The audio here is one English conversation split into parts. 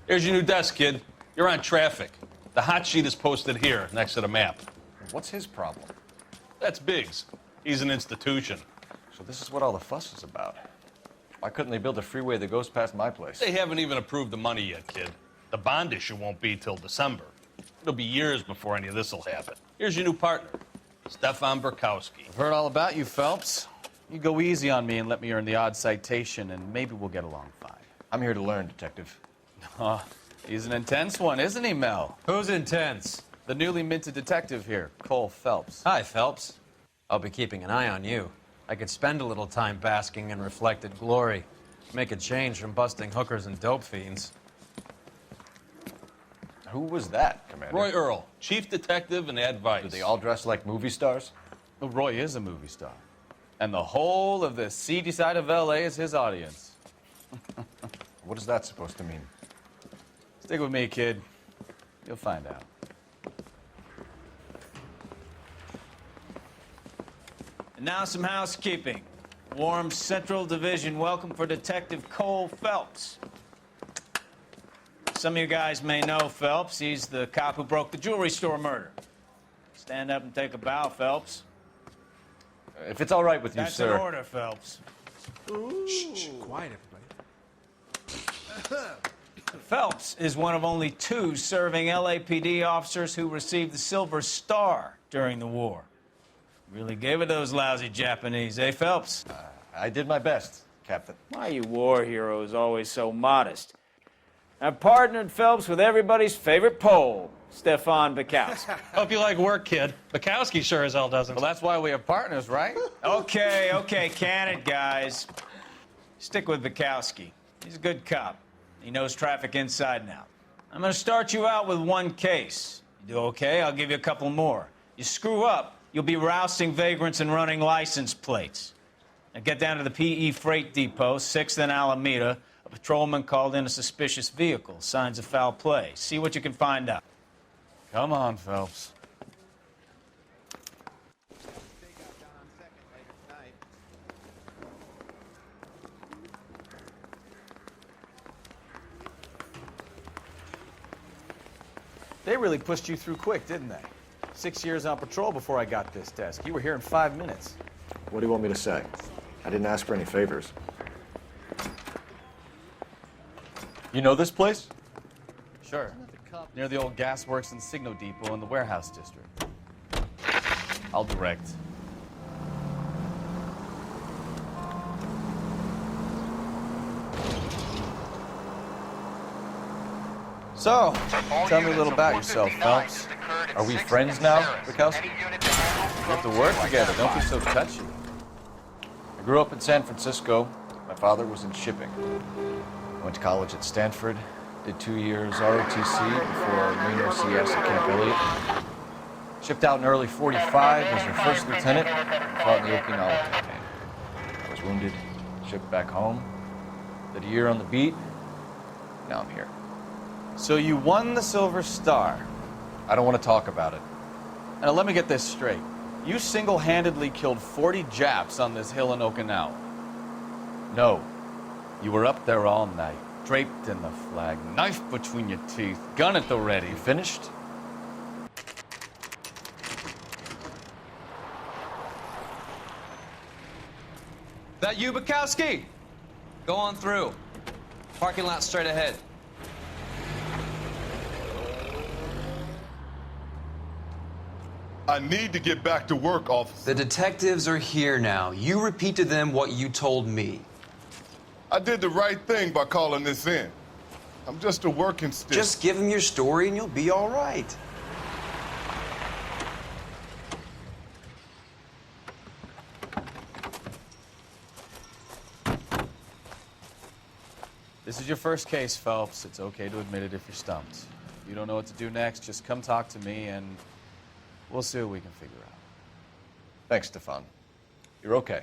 Here's your new desk, kid. You're on traffic. The hot sheet is posted here, next to the map. What's his problem? That's Biggs. He's an institution. So this is what all the fuss is about. Why couldn't they build a freeway that goes past my place? They haven't even approved the money yet, kid. The bond issue won't be till December. It'll be years before any of this will happen. Here's your new partner, Stefan Burkowski. I've heard all about you, Phelps. You go easy on me and let me earn the odd citation, and maybe we'll get along fine. I'm here to learn, Detective. He's an intense one, isn't he, Mel? Who's intense? The newly minted detective here, Cole Phelps. Hi, Phelps. I'll be keeping an eye on you. I could spend a little time basking in reflected glory. Make a change from busting hookers and dope fiends. Who was that, Commander? Roy Earl, chief detective and advice. Do they all dress like movie stars? Well, Roy is a movie star. And the whole of the seedy side of L.A. is his audience. What is that supposed to mean? Stick with me, kid. You'll find out. And now some housekeeping. Warm Central Division welcome for Detective Cole Phelps. Some of you guys may know Phelps. He's the cop who broke the jewelry store murder. Stand up and take a bow, Phelps. If it's all right with you, That's sir. an order, Phelps. Shh, quiet, everybody. Phelps is one of only 2 serving LAPD officers who received the Silver Star during the war. Really gave it those lousy Japanese, eh, Phelps? I did my best, Captain. Why you war heroes always so modest? I've partnered Phelps with everybody's favorite Pole, Stefan Burkowski. Hope you like work, kid. Bukowski sure as hell doesn't. Well, that's why we have partners, right? Okay, can it, guys. Stick with Burkowski. He's a good cop. He knows traffic inside and out. I'm going to start you out with 1 case. You do okay, I'll give you a couple more. You screw up, you'll be rousting vagrants and running license plates. Now get down to the PE Freight Depot, 6th and Alameda. A patrolman called in a suspicious vehicle. Signs of foul play. See what you can find out. Come on, Phelps. They really pushed you through quick, didn't they? 6 years on patrol before I got this desk. You were here in 5 minutes. What do you want me to say? I didn't ask for any favors. You know this place? Sure. Near the old gasworks and Signo Depot in the warehouse district. I'll direct. So, tell me a little about yourself, Phelps. Are we friends now, Burkowski? We have to work together. Don't be so touchy. I grew up in San Francisco. My father was in shipping. Went to college at Stanford. Did 2 years ROTC before Marine OCS at Camp Elliott. Shipped out in early '45 as her first lieutenant and fought in the Okinawa campaign. I was wounded, shipped back home. Did a year on the beat. Now I'm here. So you won the Silver Star. I don't want to talk about it. Now let me get this straight. You single-handedly killed 40 Japs on this hill in Okinawa. No. You were up there all night, draped in the flag, knife between your teeth, gun at the ready. You finished? That you, Bukowski? Go on through. Parking lot straight ahead. I need to get back to work, officer. The detectives are here now. You repeat to them what you told me. I did the right thing by calling this in. I'm just a working stick. Just give them your story and you'll be all right. This is your first case, Phelps. It's okay to admit it if you're stumped. If you don't know what to do next, just come talk to me and we'll see what we can figure out. Thanks, Stefan. You're okay.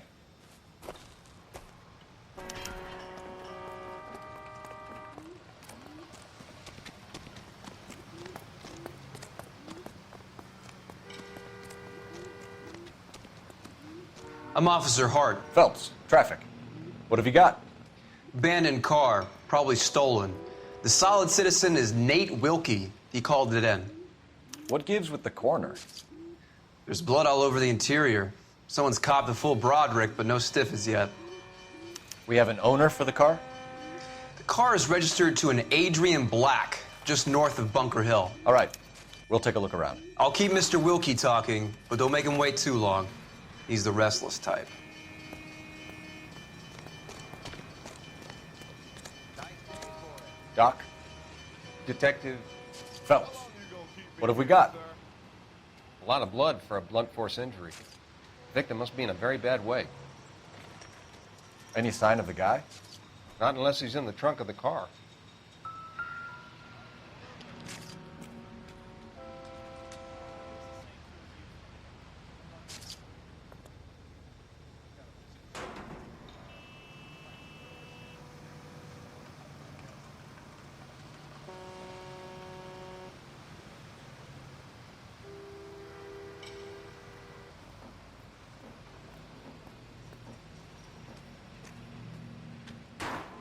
I'm Officer Hart. Phelps, traffic. What have you got? Abandoned car, probably stolen. The solid citizen is Nate Wilkie. He called it in. What gives with the coroner? There's blood all over the interior. Someone's copped a full Broderick, but no stiff as yet. We have an owner for the car? The car is registered to an Adrian Black, just north of Bunker Hill. All right, we'll take a look around. I'll keep Mr. Wilkie talking, but don't make him wait too long. He's the restless type. Doc? Detective, Phelps, what have we got? a lot of blood for a blunt force injury. Victim must be in a very bad way. Any sign of the guy? Not unless he's in the trunk of the car.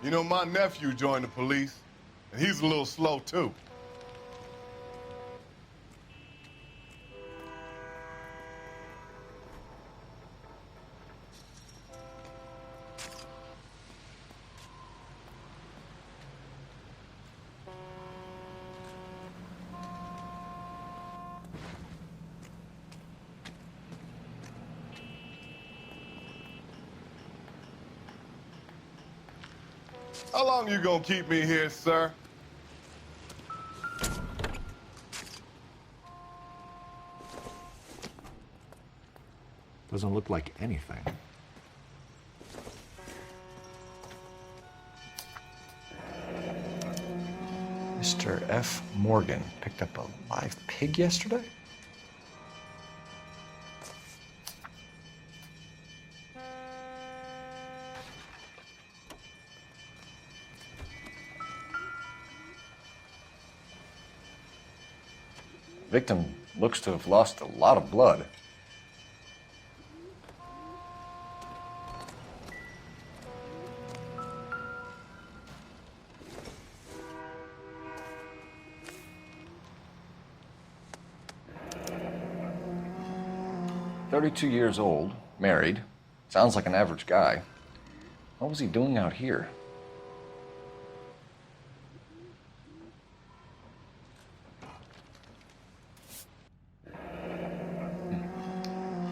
You know, my nephew joined the police, and he's a little slow, too. How long you gonna keep me here, sir? Doesn't look like anything. Mr. F. Morgan picked up a live pig yesterday? Victim looks to have lost a lot of blood. "32 years old, married, sounds like an average guy. What was he doing out here?"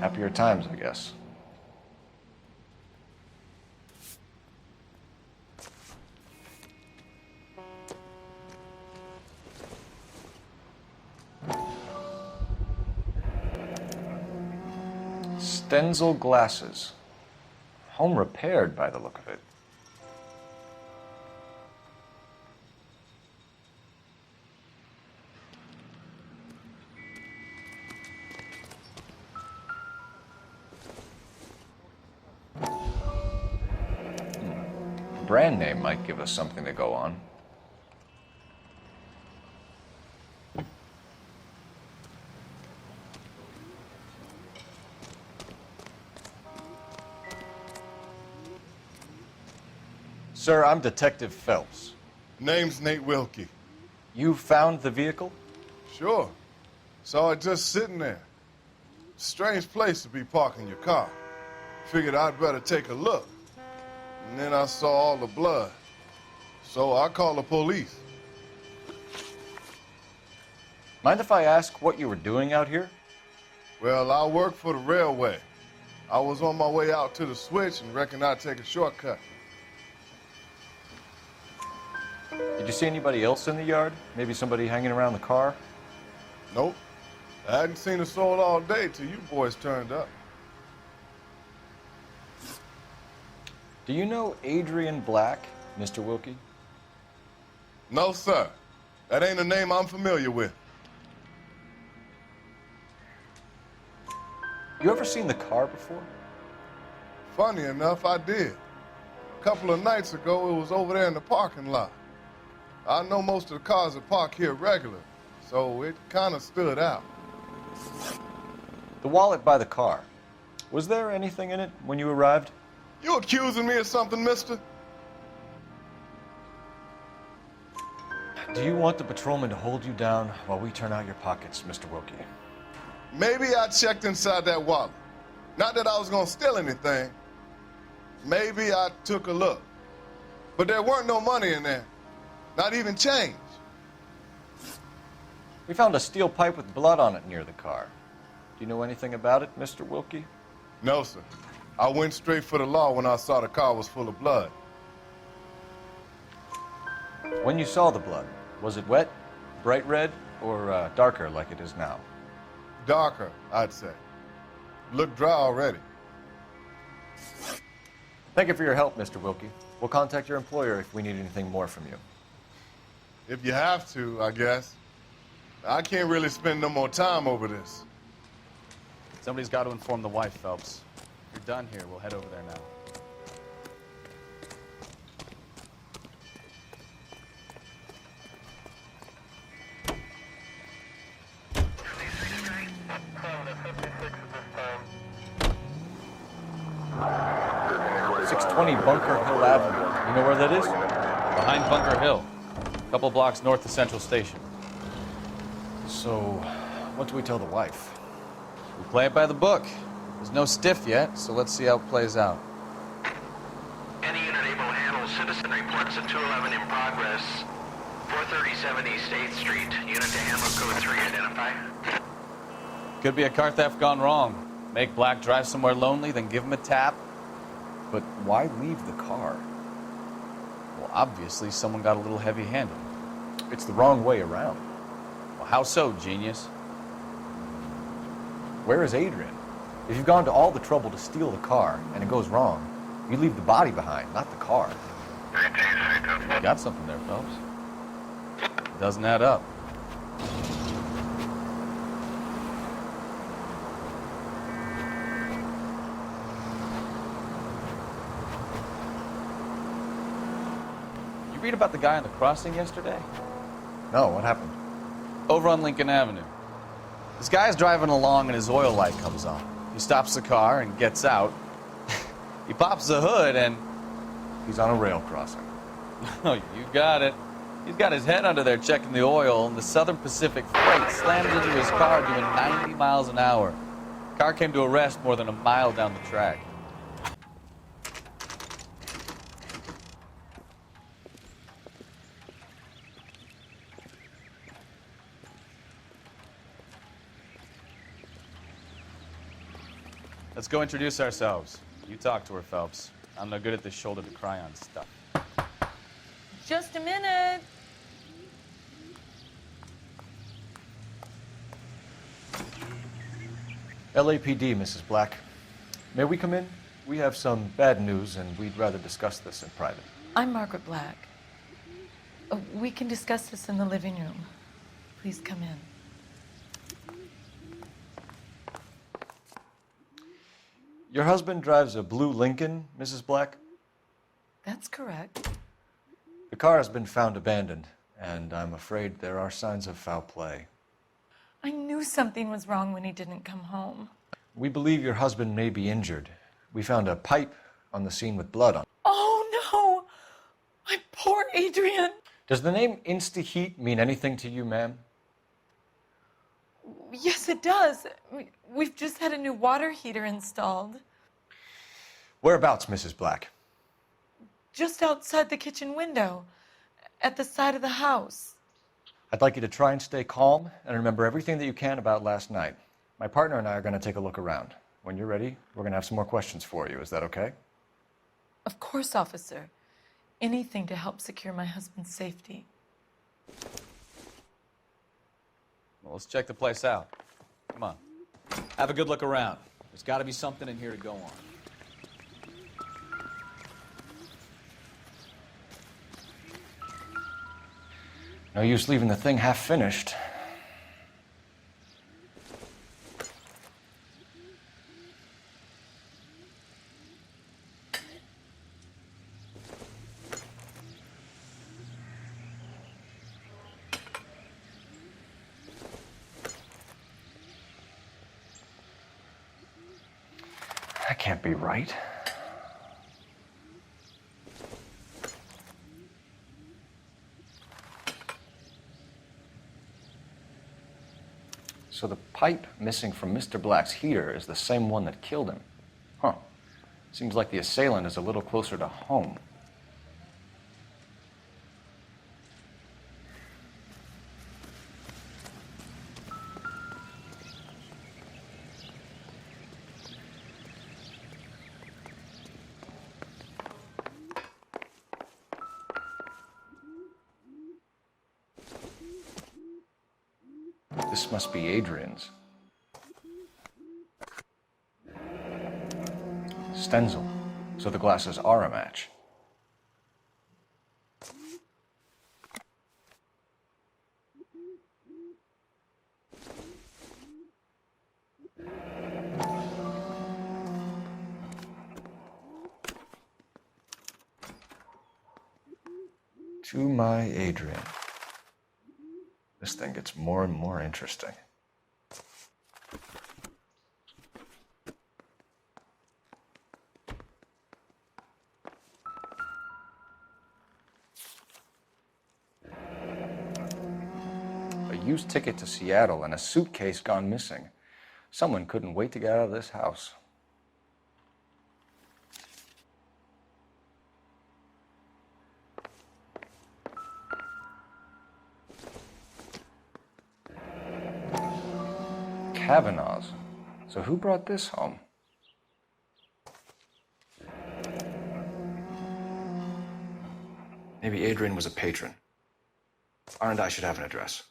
Happier times, I guess. Stenzel glasses. Home repaired by the look of it. Brand name might give us something to go on. Sir, I'm Detective Phelps. Name's Nate Wilkie. You found the vehicle? Sure. Saw it just sitting there. Strange place to be parking your car. Figured I'd better take a look. And then I saw all the blood. So I called the police. Mind if I ask what you were doing out here? Well, I work for the railway. I was on my way out to the switch and reckoned I'd take a shortcut. Did you see anybody else in the yard? Maybe somebody hanging around the car? Nope. I hadn't seen a soul all day till you boys turned up. Do you know Adrian Black, Mr. Wilkie? No, sir. That ain't a name I'm familiar with. You ever seen the car before? Funny enough, I did. A couple of nights ago, it was over there in the parking lot. I know most of the cars are parked here regular, so it kind of stood out. The wallet by the car. Was there anything in it when you arrived? You accusing me of something, mister? Do you want the patrolman to hold you down while we turn out your pockets, Mr. Wilkie? Maybe I checked inside that wallet. Not that I was gonna steal anything. Maybe I took a look. But there weren't no money in there. Not even change. We found a steel pipe with blood on it near the car. Do you know anything about it, Mr. Wilkie? No, sir. I went straight for the law when I saw the car was full of blood. When you saw the blood, was it wet, bright red, or darker like it is now? Darker, I'd say. Looked dry already. Thank you for your help, Mr. Wilkie. We'll contact your employer if we need anything more from you. If you have to, I guess. I can't really spend no more time over this. Somebody's got to inform the wife, Phelps. If you're done here, we'll head over there now. Bunker Hill Avenue. You know where that is? Behind Bunker Hill, a couple blocks north of Central Station. So, what do we tell the wife? We play it by the book. There's no stiff yet, so let's see how it plays out. Any unit able to handle citizen reports of 211 in progress. 437 East 8th Street. Unit to handle code 3 identify. Could be a car theft gone wrong. Make Black drive somewhere lonely, then give him a tap. But why leave the car? Well, obviously, someone got a little heavy-handed. It's the wrong way around. Well, how so, genius? Where is Adrian? If you've gone to all the trouble to steal the car and it goes wrong, you leave the body behind, not the car. You got something there, Phelps. It doesn't add up. Read about the guy on the crossing yesterday? No, what happened? Over on Lincoln Avenue. This guy's driving along and his oil light comes on. He stops the car and gets out. He pops the hood and... He's on a rail crossing. Oh, you got it. He's got his head under there checking the oil, and the Southern Pacific freight slammed into his car doing 90 miles an hour. The car came to a rest more than a mile down the track. Let's go introduce ourselves. You talk to her, Phelps. I'm no good at this shoulder to cry on stuff. Just a minute. LAPD, Mrs. Black. May we come in? We have some bad news, and we'd rather discuss this in private. I'm Margaret Black. We can discuss this in the living room. Please come in. Your husband drives a blue Lincoln, Mrs. Black? That's correct. The car has been found abandoned, and I'm afraid there are signs of foul play. I knew something was wrong when he didn't come home. We believe your husband may be injured. We found a pipe on the scene with blood on it. Oh, no! My poor Adrian! Does the name Insta-Heat mean anything to you, ma'am? Yes, it does. We've just had a new water heater installed. Whereabouts, Mrs. Black? Just outside the kitchen window, at the side of the house. I'd like you to try and stay calm and remember everything that you can about last night. My partner and I are going to take a look around. When you're ready, we're going to have some more questions for you. Is that okay? Of course, officer. Anything to help secure my husband's safety. Well, let's check the place out. Come on. Have a good look around. There's got to be something in here to go on. No use leaving the thing half finished. That can't be right. So the pipe missing from Mr. Black's heater is the same one that killed him. Huh. Seems like the assailant is a little closer to home. This must be Adrian's. Stenzel. So the glasses are a match. To my Adrian. This thing gets more and more interesting. A used ticket to Seattle and a suitcase gone missing. Someone couldn't wait to get out of this house. Kavanaugh's. So who brought this home? Maybe Adrian was a patron. R&I should have an address.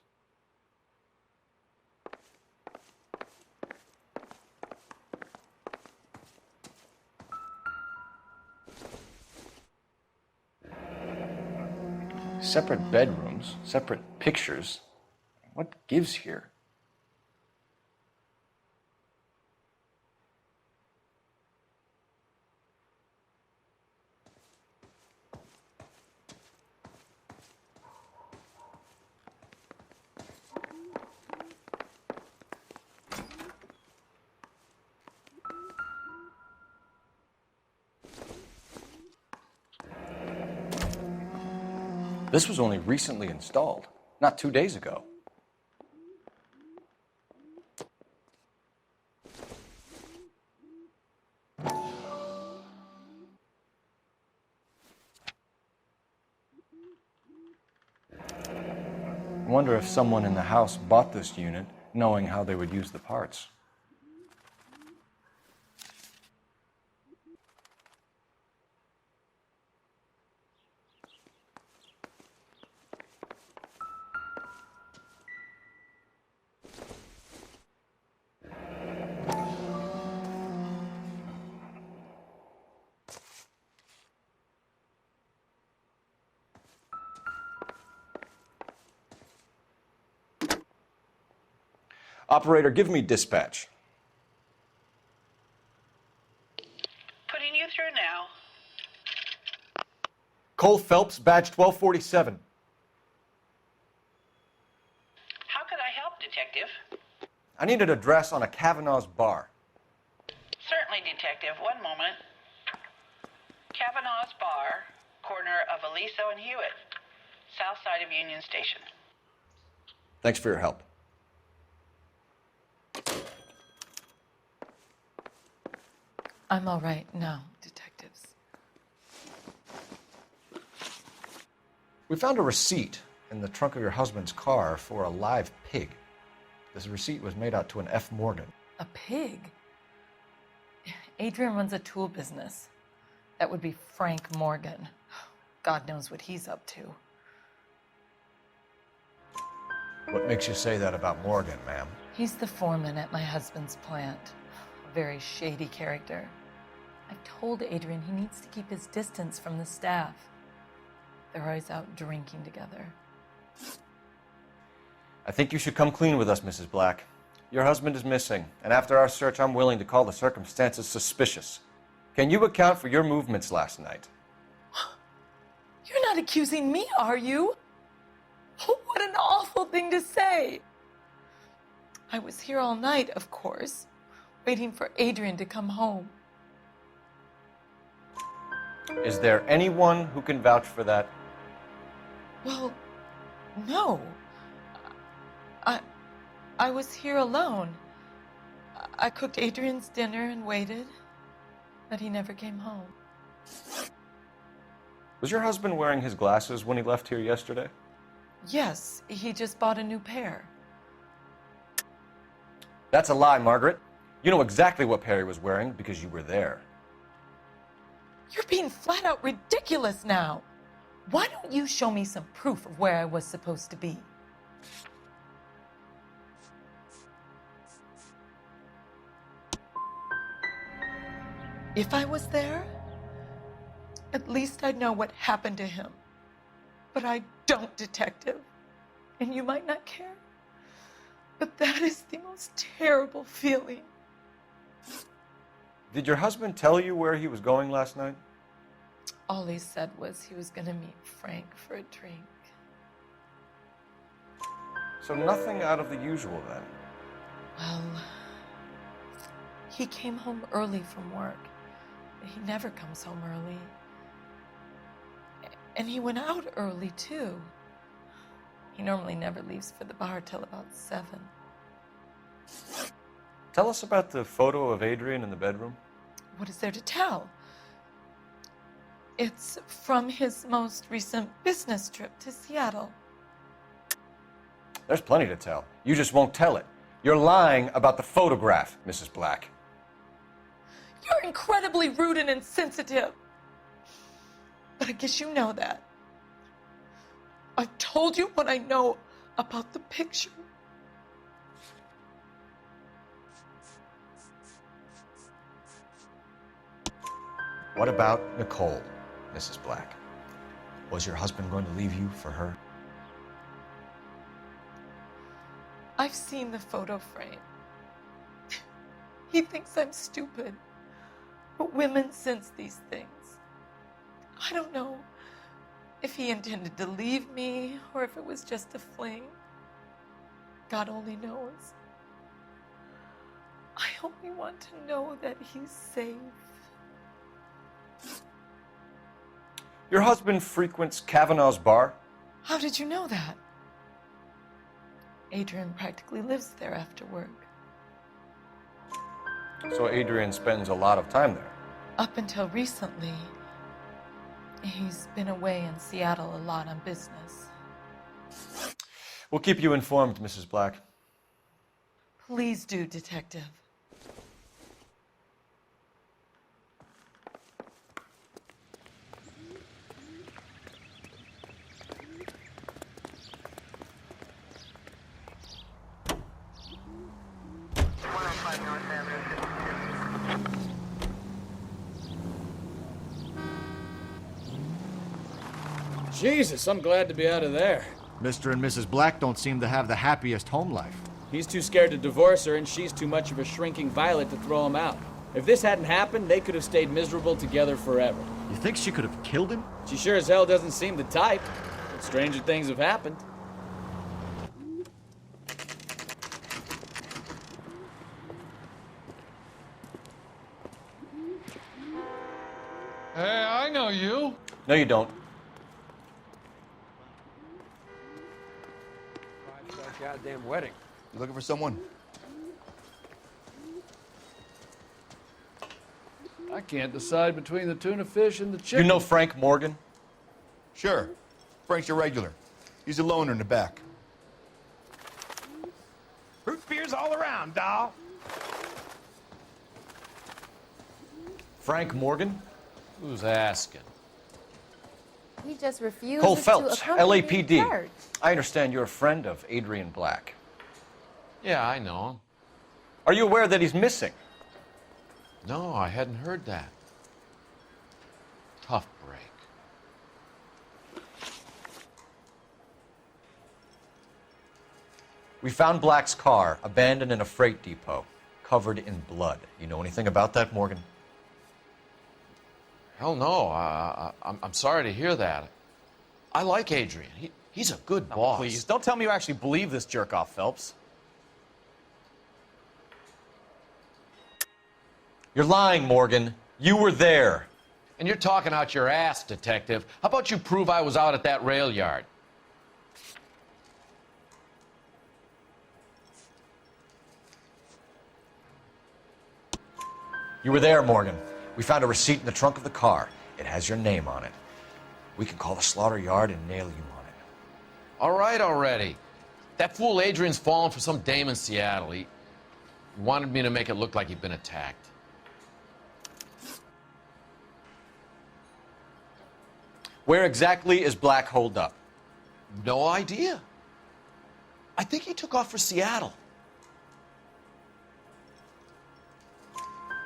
Separate bedrooms, separate pictures. What gives here? This was only recently installed, not 2 days ago. I wonder if someone in the house bought this unit knowing how they would use the parts. Operator, give me dispatch. Putting you through now. Cole Phelps, badge 1247. How could I help, Detective? I need an address on a Kavanaugh's bar. Certainly, Detective. One moment. Kavanaugh's Bar, corner of Aliso and Hewitt, south side of Union Station. Thanks for your help. I'm all right now, detectives. We found a receipt in the trunk of your husband's car for a live pig. This receipt was made out to an F. Morgan. A pig? Adrian runs a tool business. That would be Frank Morgan. God knows what he's up to. What makes you say that about Morgan, ma'am? He's the foreman at my husband's plant. A very shady character. I've told Adrian he needs to keep his distance from the staff. They're always out drinking together. I think you should come clean with us, Mrs. Black. Your husband is missing, and after our search, I'm willing to call the circumstances suspicious. Can you account for your movements last night? You're not accusing me, are you? What an awful thing to say. I was here all night, of course, waiting for Adrian to come home. Is there anyone who can vouch for that? Well, no. I was here alone. I cooked Adrian's dinner and waited, but he never came home. Was your husband wearing his glasses when he left here yesterday? Yes, he just bought a new pair. That's a lie, Margaret. You know exactly what pair he was wearing because you were there. You're being flat out ridiculous now. Why don't you show me some proof of where I was supposed to be? If I was there, at least I'd know what happened to him. But I don't, Detective. And you might not care, but that is the most terrible feeling. Did your husband tell you where he was going last night? All he said was he was going to meet Frank for a drink. So nothing out of the usual then? Well, he came home early from work. He never comes home early. And he went out early, too. He normally never leaves for the bar till about 7. Tell us about the photo of Adrian in the bedroom. What is there to tell? It's from his most recent business trip to Seattle. There's plenty to tell. You just won't tell it. You're lying about the photograph, Mrs. Black. You're incredibly rude and insensitive. But I guess you know that. I've told you what I know about the picture. What about Nicole, Mrs. Black? Was your husband going to leave you for her? I've seen the photo frame. He thinks I'm stupid. But women sense these things. I don't know if he intended to leave me or if it was just a fling. God only knows. I only want to know that he's safe. Your husband frequents Kavanaugh's bar? How did you know that? Adrian practically lives there after work. So Adrian spends a lot of time there? Up until recently, he's been away in Seattle a lot on business. We'll keep you informed, Mrs. Black. Please do, Detective. Jesus, I'm glad to be out of there. Mr. and Mrs. Black don't seem to have the happiest home life. He's too scared to divorce her, and she's too much of a shrinking violet to throw him out. If this hadn't happened, they could have stayed miserable together forever. You think she could have killed him? She sure as hell doesn't seem the type, but stranger things have happened. Hey, I know you. No, you don't. Goddamn wedding. You looking for someone? I can't decide between the tuna fish and the chicken. You know Frank Morgan? Sure. Frank's your regular. He's a loner in the back. Root beers all around, doll. Frank Morgan? Who's asking? He just refuses Cole to Phelps, accompany LAPD. Kurt. I understand you're a friend of Adrian Black. Yeah, I know him. Are you aware that he's missing? No, I hadn't heard that. Tough break. We found Black's car abandoned in a freight depot, covered in blood. You know anything about that, Morgan? Hell no. I'm sorry to hear that. I like Adrian. He's a good boss. Please, don't tell me you actually believe this jerk-off, Phelps. You're lying, Morgan. You were there. And you're talking out your ass, detective. How about you prove I was out at that rail yard? You were there, Morgan. We found a receipt in the trunk of the car. It has your name on it. We can call the slaughter yard and nail you on it. All right already. That fool Adrian's fallen for some dame in Seattle. He wanted me to make it look like he'd been attacked. Where exactly is Black holed up? No idea. I think he took off for Seattle.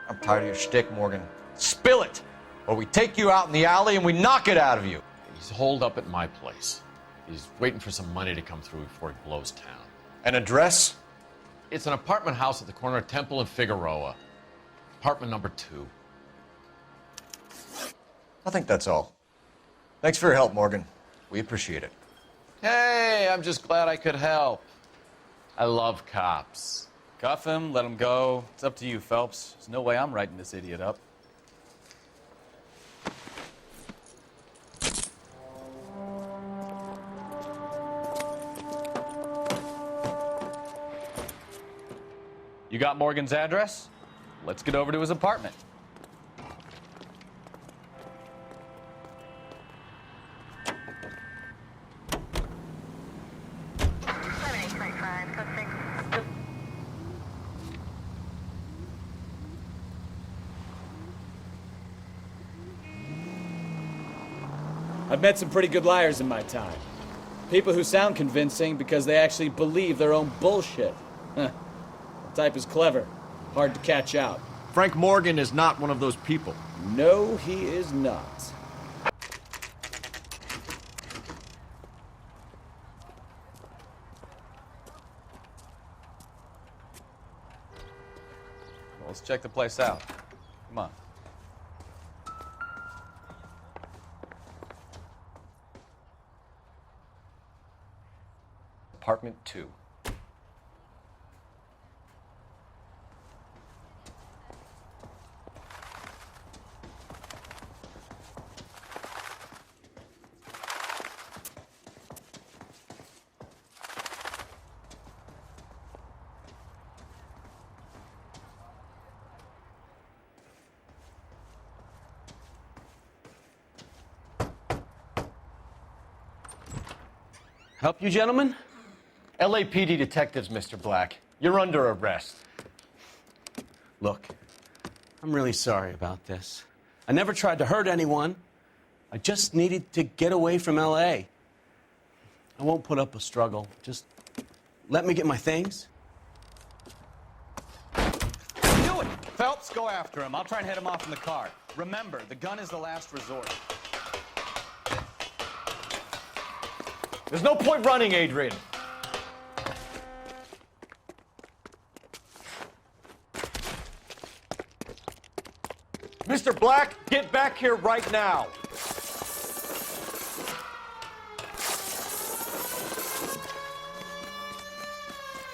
I'm tired of your shtick, Morgan. Spill it, or we take you out in the alley and we knock it out of you. He's holed up at my place. He's waiting for some money to come through before he blows town. An address? It's an apartment house at the corner of Temple and Figueroa. Apartment number 2. I think that's all. Thanks for your help, Morgan. We appreciate it. Hey, I'm just glad I could help. I love cops. Cuff him, let him go. It's up to you, Phelps. There's no way I'm writing this idiot up. You got Morgan's address? Let's get over to his apartment. I've met some pretty good liars in my time. People who sound convincing because they actually believe their own bullshit. The type is clever, hard to catch out. Frank Morgan is not one of those people. No, he is not. Well, let's check the place out. Come on. Apartment 2. Help you, gentlemen? LAPD detectives, Mr. Black. You're under arrest. Look, I'm really sorry about this. I never tried to hurt anyone. I just needed to get away from L.A. I won't put up a struggle. Just let me get my things. Do it! Phelps, go after him. I'll try and head him off in the car. Remember, the gun is the last resort. There's no point running, Adrian. Mr. Black, get back here right now.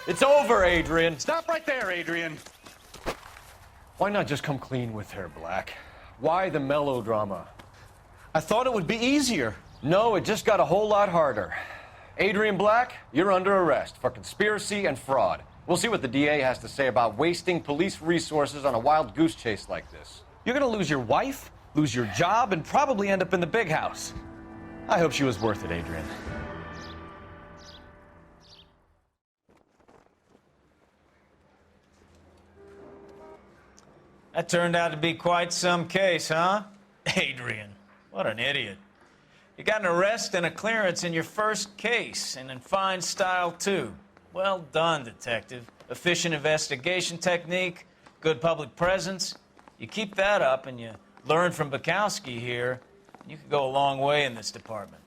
It's over, Adrian. Stop right there, Adrian. Why not just come clean with her, Black? Why the melodrama? I thought it would be easier. No, it just got a whole lot harder. Adrian Black, you're under arrest for conspiracy and fraud. We'll see what the DA has to say about wasting police resources on a wild goose chase like this. You're gonna lose your wife, lose your job, and probably end up in the big house. I hope she was worth it, Adrian. That turned out to be quite some case, huh? Adrian, what an idiot. You got an arrest and a clearance in your first case, and in fine style, too. Well done, detective. Efficient investigation technique, good public presence. You keep that up and you learn from Bukowski here, you could go a long way in this department.